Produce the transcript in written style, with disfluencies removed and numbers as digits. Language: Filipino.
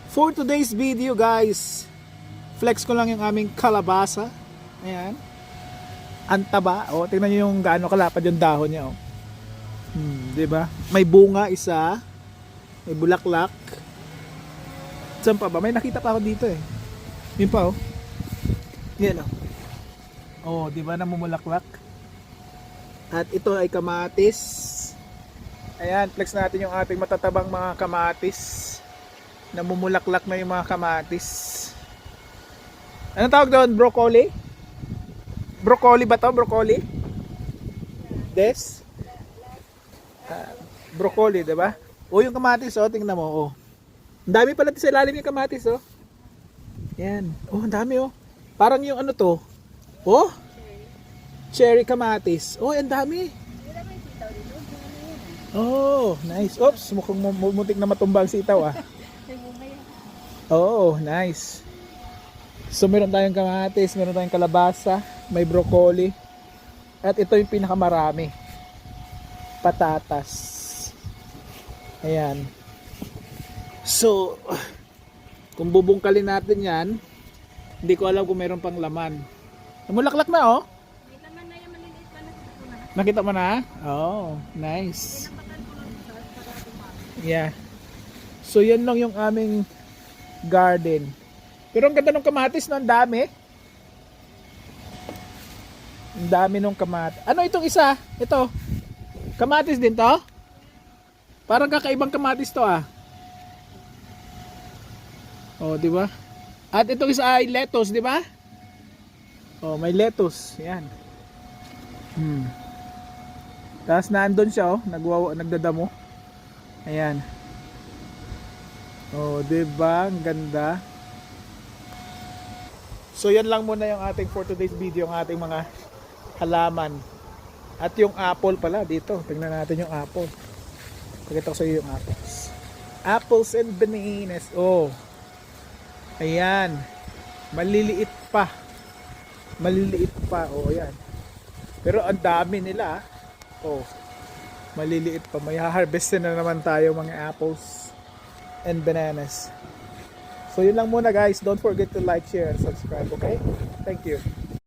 For today's video guys, flex ko lang yung aming kalabasa. Ayan. Antaba. O, tingnan nyo yung gaano kalapad yung dahon niya. Diba? May bunga isa. May bulaklak. Saan pa ba? May nakita pa ako dito eh. Yun pa oh. Yan oh. Oh, diba namumulaklak? At ito ay kamatis. Ayan, flex natin yung ating matatabang mga kamatis. Namumulaklak na yung mga kamatis. Anong tawag doon? Broccoli? Broccoli ba to? Broccoli? Des? Broccoli, diba? O yung kamatis, oh, tingnan mo, oh. Ang dami pala sa ilalim yung kamatis, oh. Yan. Oh, ang dami, oh. Parang yung ano to? Oh? Cherry kamatis. Oh, ang dami. Oh, nice. Oops, mukhang muntik na matumbang sitaw, ah. Oh, nice. So meron tayong kamatis, meron tayong kalabasa, may broccoli. At ito yung pinakamarami. Patatas. Ayan. So, kung bubungkalin natin yan, hindi ko alam kung meron pang laman. Namulaklak na oh. May laman na yung maliliit pa na. Nakita mo na? Oh, nice. Yeah. So yan lang yung aming garden. Pero ang ganda ng kamatis no, ang dami. Ang dami ng kamatis. Ano itong isa? Ito. Kamatis din to? Parang kakaibang kamatis to ah. Oh, di ba? At itong isa ay lettuce, di ba? Oh, may lettuce. Yan. Tapos naandun siya oh, nagdadamo. Ayan. Oh, diba? Ang ganda. So yan lang muna yung ating for today's video, ang ating mga halaman. At yung apple pala dito. Tingnan natin yung apple. Pakita ko sa iyo yung apples. Apples and bananas. Oh. Ayan. Maliliit pa. Maliliit pa. Oh, ayan. Pero ang dami nila. Oh. Maliliit pa. May harvestin na naman tayo mga apples and bananas. So yun lang muna guys. Don't forget to like, share, and subscribe. Okay? Thank you.